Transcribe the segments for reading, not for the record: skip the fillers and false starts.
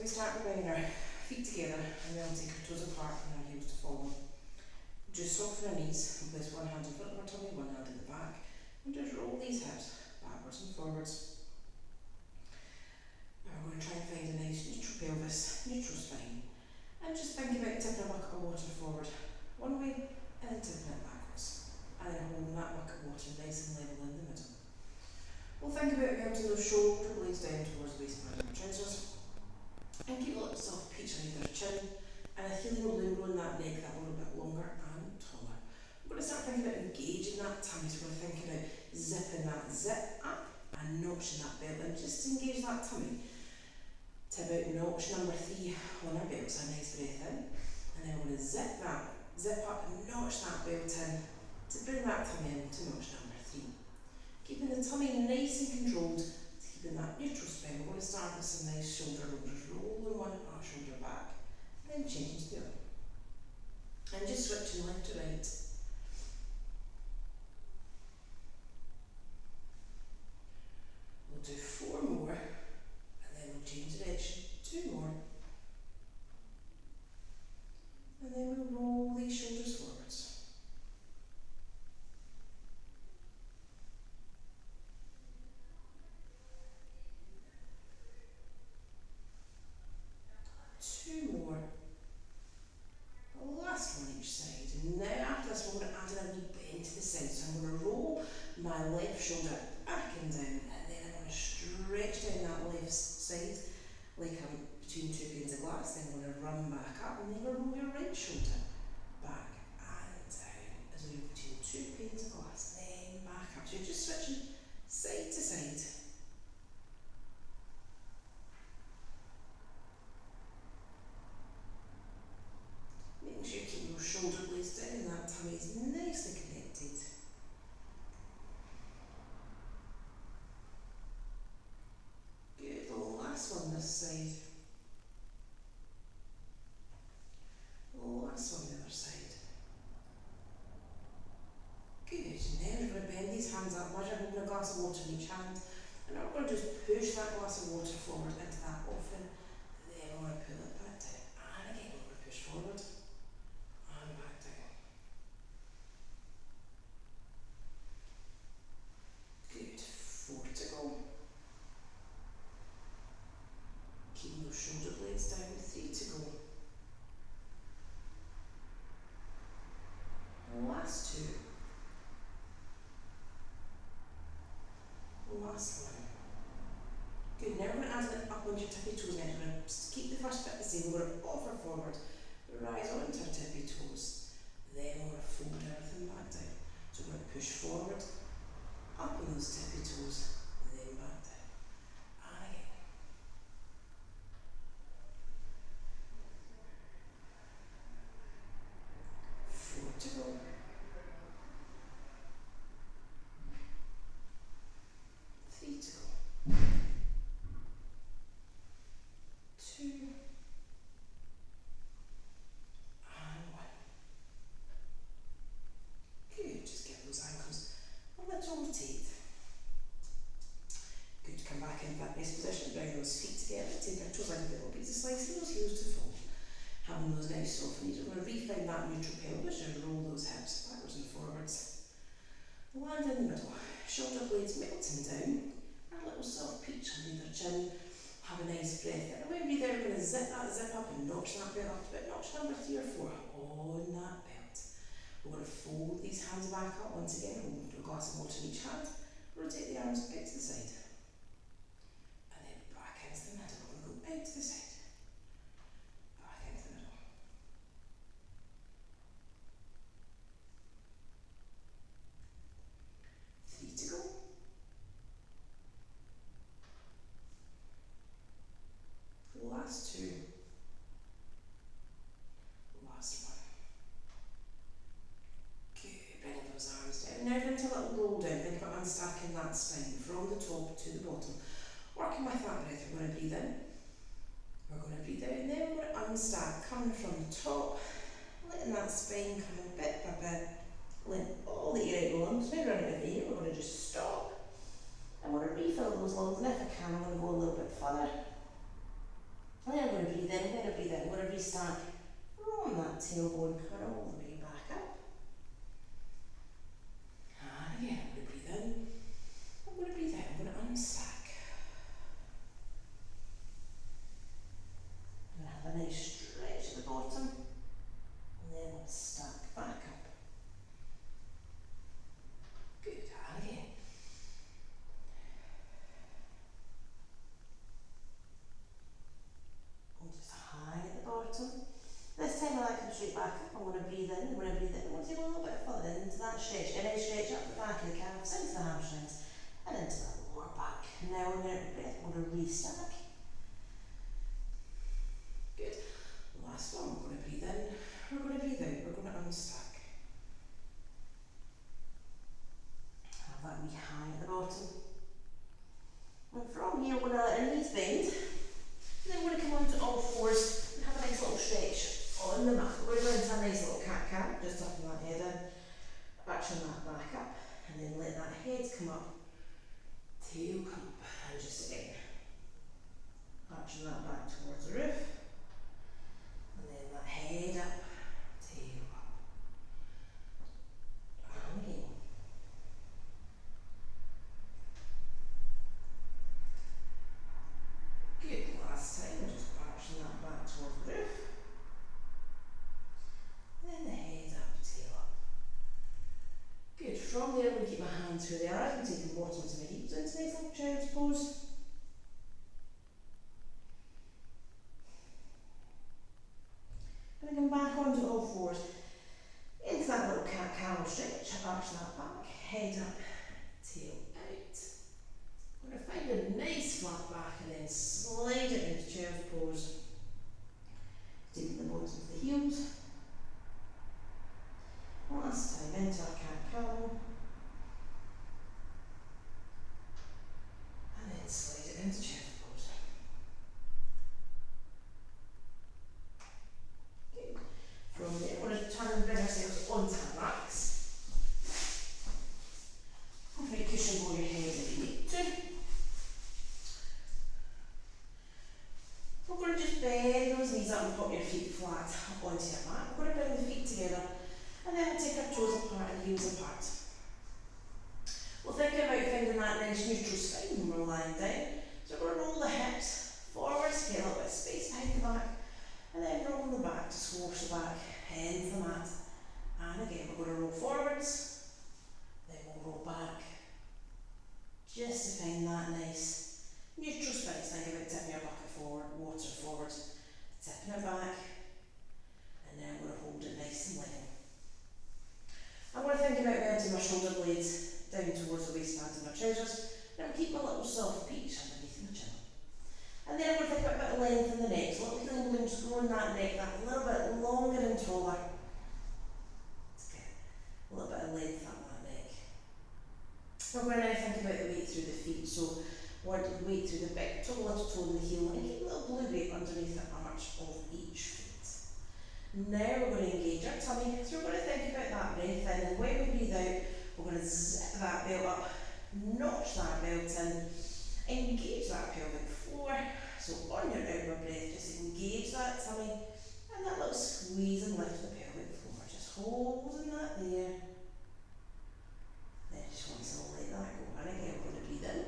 start by bringing our feet together and then we'll take our toes apart and our heels to follow. Just soften our knees and place one hand in front of our tummy, one hand in the back, and just roll these hips backwards and forwards. Now we're going to try and find a nice neutral pelvis, neutral spine, and just think about tipping a bucket of water forward one way and then tipping it backwards, and then holding that bucket of water nice and level in the middle. We'll think about mounting those shoulder blades down towards the waistband and trousers, and keep a little soft peach on either chin, and a healing balloon in that neck that a little bit longer and taller. We're going to start thinking about engaging that tummy, so we're thinking about zipping that zip up and notching that belt in, just to engage that tummy. To about notch number 3 on our belt, so a nice breath in, and then we're going to zip up and notch that belt in to bring that tummy in to notch number 3. Keeping the tummy nice and controlled, keeping that neutral spine. We're going to start with some nice shoulder rollers, rolling one shoulder back, and then changing to the other. And just switching left to right. We'll do 4 more, and then we'll change direction, 2 more. And then we'll roll these shoulders forwards. 2 more. Last one each side. And now after this we're going to add a wee bend to the side. So I'm going to roll my left shoulder back and down, and then I'm going to stretch down that left side like I'm between 2 panes of glass. Then I'm going to run back up, and then we'll roll your right shoulder back and down as though you're between 2 panes of glass. Then back up. So you're just switching side to side. Making sure you keep your shoulder blades down and that tummy is nicely connected. Good, the last one this side. Last one the other side. Good, now we're going to bend these hands up, imagine holding a glass of water in each hand, and now we're going to just push that glass of water forward into that oven, then we're going to pull it back down, and again we're going to push forward. And back down. Good. 4 to go. Keeping those shoulder blades down. 3 to go. Last 2. Last one. Good. Now we're going to add it up onto your tippy toes. Now we're going to keep the first bit the same. We're going to offer forward. Rise onto our tippy toes, then we're going to fold everything back down. So we're going to push forward, up on those tippy toes, then back down. And again. 4 to go. 3 to go. 2. Good to come back into that base position, bring those feet together, take our toes like a little piece of slicing, those heels to fold. Having those nice soft knees, we're going to refine that neutral pelvis and roll those hips backwards and forwards. Land in the middle, shoulder blades melting down, and a little soft peach on either chin. Have a nice breath in. And when we breathe out, we're going to zip up and notch that belt up to about notch number 3 or 4 on that belt. We're going to fold these hands back up once again, hold a glass of water in each hand, rotate the arms out to the side, and then back into the middle. We're going to go out to the side, back into the middle. 3 to go. Last 2. Last one. Good, bring those arms down. Now into a little roll down. Think about unstacking that spine from the top to the bottom. Working with that breath, we're going to breathe in. We're going to breathe out, and then we're going to unstack, coming from the top, letting that spine come in bit by bit, letting all the air out the lungs. Now run out of air, we're going to just stop. And we're going to refill those lungs, and if I can, I'm going to go a little bit further. And then I'm going to breathe in, I'm going to breathe out, I'm going to restack, rolling that tailbone coming all the way back up. And again, I'm going to breathe in, I'm going to breathe out, I'm going to unstack. I'm going to have a nice stretch at the bottom, and then we'll stack back up. Good, and again. And just hang at the bottom. This time I like to come straight back up. I'm going to breathe in, I'm going to breathe in. I'm going to take a little bit further into that stretch. And then stretch up the back of the calves, into the hamstrings, and into that lower back. Now we're going to breath, we're going to restack. Good. Last one, we're going to breathe in, we're going to breathe out, we're going to unstack. Have that wee hang at the bottom. And from here, we're going to let our knees bend. And then we're going to come onto all fours and have a nice little stretch on the mat. We're going to go into a nice little cat-cow, just tucking that head in, arching that back up, and then let that head come up, tail come up, and just again, arching that back towards the roof, and then that head up, tail up, and again. Good, last time, just arching that back towards the roof. Then the head up, tail up. Good, from there I'm going to keep my hands where they are. I'm taking the bottoms of my hips into nice little child's pose. I'm going to come back onto all fours, into that little cat-cow stretch, arch that back, head up, tail out. I'm going to find a nice flat back and then slide it into child's pose. Taking the bottoms of the heels. Last time into our cat-cow. And then slide it into child's pose. Good. From there, we're going to turn and bring ourselves onto our backs. Hopefully cushion below your head if you need to. We're going to just bend those knees up and pop your feet flat onto your mat. We're going to bring the feet together. And then we'll take our toes apart and heels apart. We'll think about finding that nice neutral spine when we're lying down. So we're going to roll the hips forwards, get a little bit of space behind the back, and then roll the back to squash the back into the mat. And again, we're going to roll forwards, then we'll roll back, just to find that nice neutral spine. Think about tipping your bucket forward, water forward, tipping it back, and then we're going to hold it nice and level. I'm going to think about bending my shoulder blades down towards the waistband of my trousers, and I'll keep my little soft peach underneath my chin. And then I'm going to think about a bit of length in the neck, so little healing balloons growing that neck that little bit longer and taller. Let's get a little bit of length up that neck. I'm going to now think about the weight through the feet, so want the weight through the big toe, little toe and the heel, and keep a little blue weight underneath the arch of each foot. Now we're going to engage our tummy, so we're going to think about that breath in, and when we breathe out, we're going to zip that belt up, notch that belt in, engage that pelvic floor. So on your outward breath, just engage that tummy, and that little squeeze and lift the pelvic floor, just holding that there. Then just once in a while let that go, and again we're going to breathe in,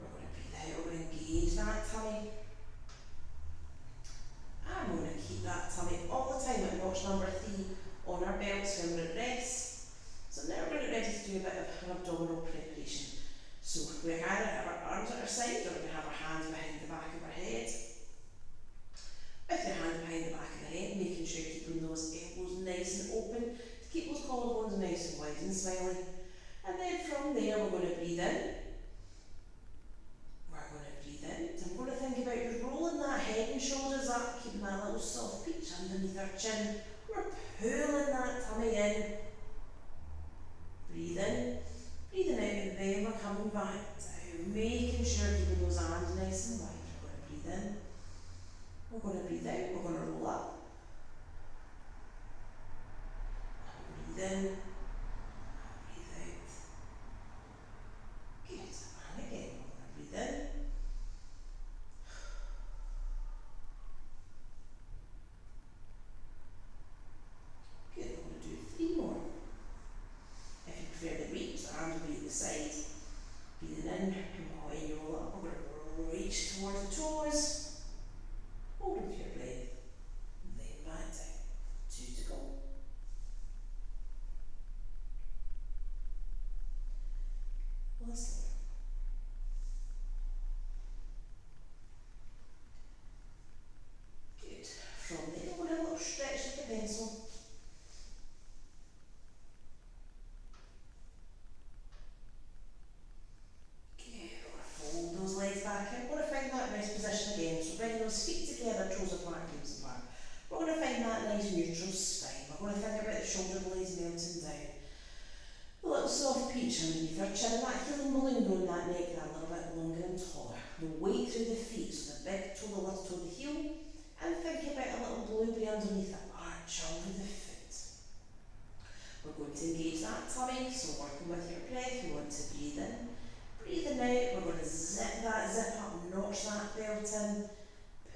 we're going to breathe out, we're going to engage that tummy. I'm going to keep that tummy all the time at notch number 3 on our belts when we're at rest. So now we're going to get ready to do a bit of an abdominal preparation. So we either have our arms at our side, or we can have our hands behind the back of our head. With your hand behind the back of the head, making sure you're keeping those elbows nice and open to keep those collarbones nice and wide and smiling. And then from there we're going to breathe in. We're going to breathe in. So I'm going to think about rolling that head and shoulders up, keeping that little soft peach underneath our chin. We're reach towards the toes, hold with your breath, then back down. 2 to go. Last one. Good. From there, we're going to have a little stretch with the pencil. Fold those legs back in. We're going to find that rest position again. So bring those feet together, toes apart, heels apart. We're going to find that nice neutral spine. We're going to think about the shoulder blades melting down. A little soft peach underneath our chin, and that healing balloon growing that neck that a little bit longer and taller. The weight through the feet, so the big toe, the little toe, the heel. And think about a little blueberry underneath the arch over the foot. We're going to engage that tummy, so working with your breath, you want to breathe in. Breathing out, we're going to zip up, notch that belt in,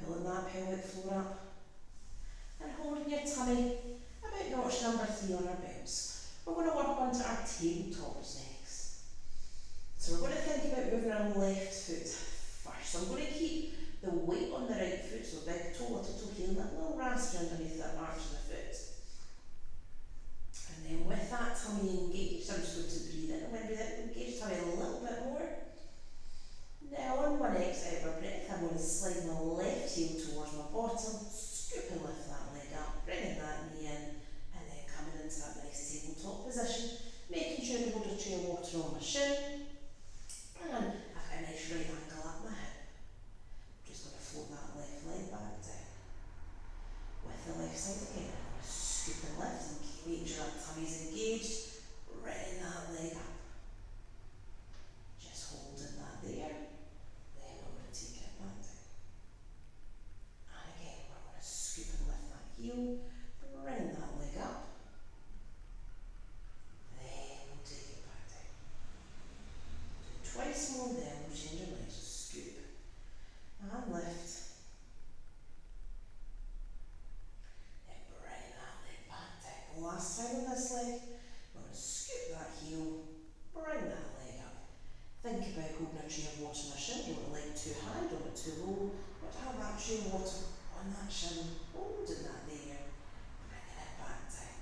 pulling that pelvic floor up, and holding your tummy about notch number 3 on our belts. We're going to work onto our tabletops next. So we're going to think about moving our left foot first. So I'm going to keep the weight on the right foot, so big toe, little toe, heel, that little rasp underneath that arch of the foot. And then with that tummy engaged, I'm just going to breathe in, and when we engage tummy a little bit more. Now on one exhale of our breath, I'm going to slide my left heel towards my bottom, scoop and lift that leg up, bringing that knee in, and then coming into that nice tabletop position, making sure to hold a tray of water on my shin, and I've got a nice right angle at my hip. Just going to float that left leg back down. With the left side again, I'm going to scoop and lift and keep making sure that tummy's engaged, bringing that leg up. Just holding that there. Then we're going to take it back down. And again, we're going to scoop and lift that heel, bring that leg up. Then we'll take it back down. Do twice more, then we'll change our legs. Scoop and lift. Then bring that leg back down. Last time on this leg, we're going to scoop that heel, bring that leg up. Think about holding a tray of water on the shin. You don't want the leg too high, don't want it too low. But have that tray of water on that shin, holding that there, bringing it back down.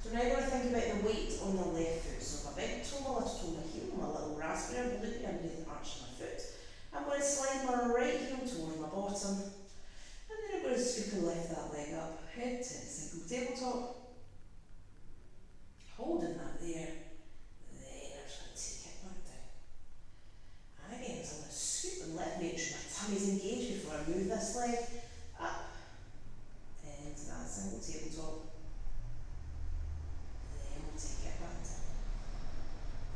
So now we're going to think about the weight on the left foot. So my big toe, my little toe, my heel, my little raspberry blueberry underneath the arch of my foot. I'm going to slide my right heel towards my bottom. And then I'm going to scoop and lift that leg up. Head to single tabletop. Holding that there. Then I'm just going to take it back down. And again, so I'm going to scoop and lift, make sure my tummy's engaged before I move this leg up into that single tabletop. Then we'll take it back down.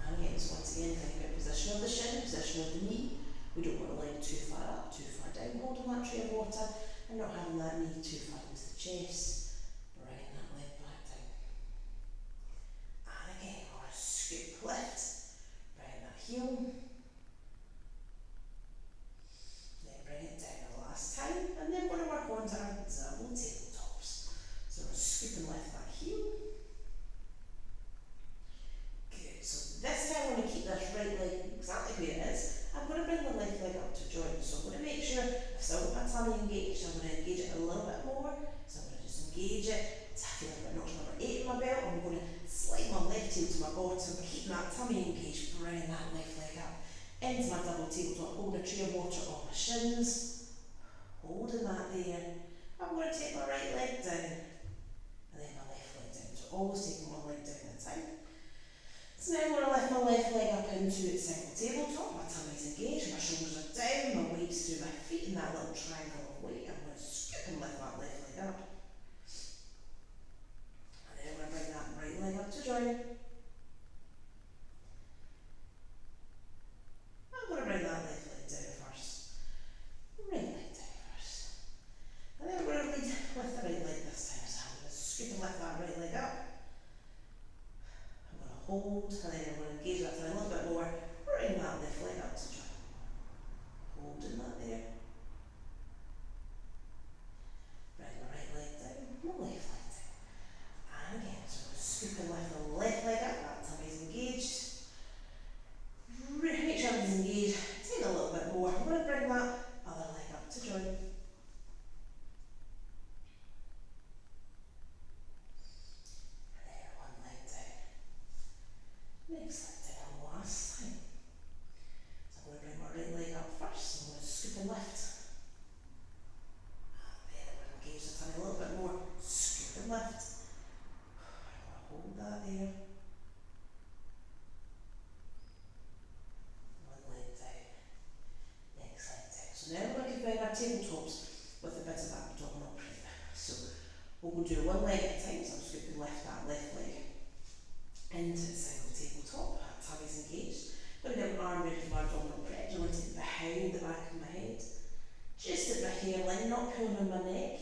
And again, so once again, think about position of the shin, position of the knee. We don't want the leg too far up, too far down, holding that tray of water and not having that knee too far into the chest. Bringing that leg back down. And again, we're going to scoop, lift, bring that heel. Bring it down the last time, and then we're going to work on to our double tabletops. So we're scoop and lift that heel. Good. So this time I'm going to keep this right leg exactly where it is. I'm going to bring the left leg up to join. So I'm going to make sure I've still got my tummy engaged. I'm going to engage it a little bit more. So I'm going to just engage it. It's feeling a bit notch number 8 in my belt. I'm going to slide my left heel to my bottom, keeping that tummy engaged, bringing that left leg up into my double tabletop, holding a tray of water on my shins, holding that there. I'm going to take my right leg down, and then my left leg down. So always taking one leg down at a time. So now I'm going to lift my left leg up into single tabletop, my tummy's engaged, my shoulders are down, my weight's through my feet in that little triangle of weight. I'm going to scoop and lift that left leg up. And then I'm going to bring that right leg up to join. I'm going to bring that left leg down first. Right leg down first. And then we're going to lead with the right leg this time. So I'm going to scoop and lift that right leg up. I'm going to hold, and then I'm going to engage that time a little bit more. Bring that left leg up to join. Holding that there. down. And then one leg down. Next leg down, last time. So I'm going to bring my right leg up first, so I'm going to scoop and lift. And then I'm going to engage the tummy a little bit more, scoop and lift. I'm going to hold that there. One leg down, next leg down. So now we're going to combine our tabletops with a bit of abdominal prep. So we'll do one leg at a time, so I'm just going to lift that left leg into the single tabletop, that tummy's engaged. I'm going to get my arm ready for my abdominal prep. I'm going to take it behind the back of my head, just at my hairline, not pulling on my neck,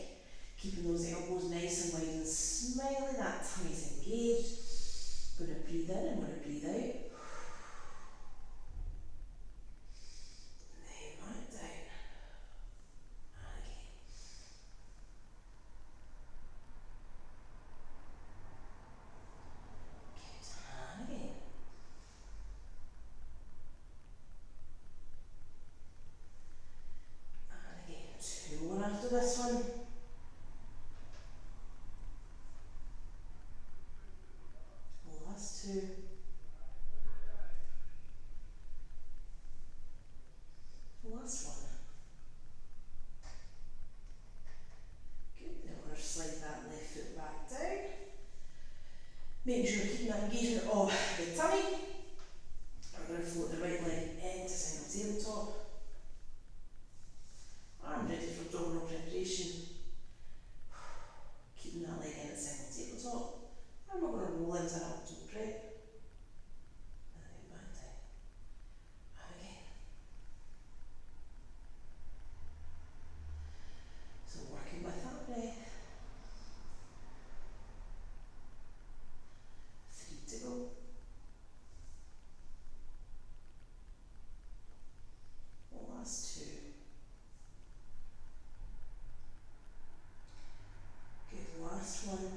keeping those elbows nice and wide and smiley, that tummy's engaged. I'm going to breathe in, I'm going to breathe out. Then back down. And again. Good. And again. And again. Two more after this one. Last two. Last one. Good. Then we're going to slide that left foot back down. Make sure you're keeping that engagement of the tummy. We're going to float the right leg into single tabletop. Arm ready for abdominal preparation. Keeping that leg in at single tabletop. And we're going to roll into an optimal prep. And then back down. And again. So working with that breath. 3 to go. Last two. Good, last one.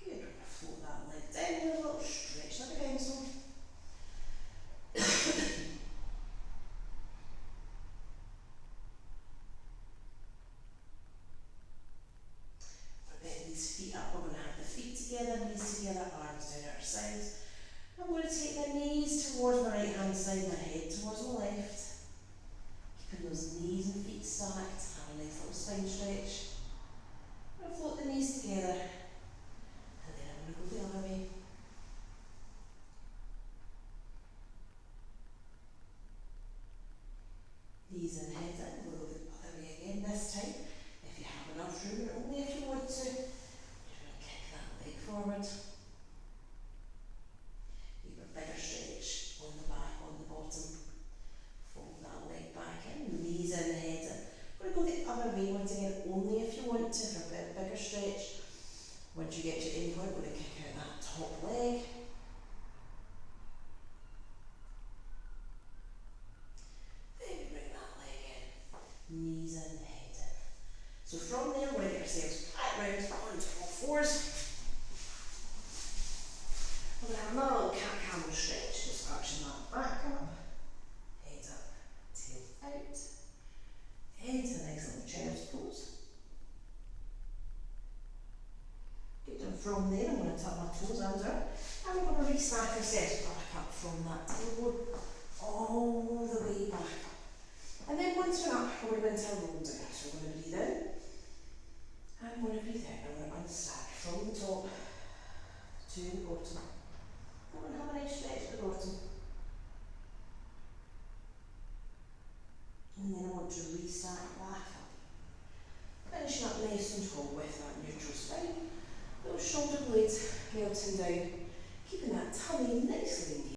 Good, we're going to float that leg down with a little stretch like a pencil. We're bending these feet up, we're going to have the feet together, knees together, arms down at our sides. I'm going to take my knees towards my right hand side, my head towards my left. Keeping those knees and feet stacked, have a nice little spine stretch. I'm going to float the knees together, and then I'm going to go the other way. Knees and head in, we'll go the other way again this time. If you have enough room, and only if you want to, you're going to kick that leg forward. Keep a bigger stretch on the back, on the bottom. Fold that leg back in, knees in, head in. We're going to go the other way once again, only if you want to, for a bit bigger stretch. Once you get to your end point, we're going to kick out that top leg. Then we bring that leg in, knees in, head in. So from there, we're going to get ourselves back round onto all fours. We're going to have another little cat camel stretch, just arching that back up, head up, tail out, into the nice little child's pose. Good, and from there I'm going to tuck my toes under, and we're going to re-stack ourselves back up from that tailbone, all the way back up. And then once we're up, we're going to go into a roll down. So we're going to breathe in, and we're going to breathe out, and we're going to unstack from the top to the bottom. We're going to have a nice stretch at the bottom. And then I want to restack back up. Finishing up nice and tall with that neutral spine. Those shoulder blades melting down, keeping that tummy nicely engaged.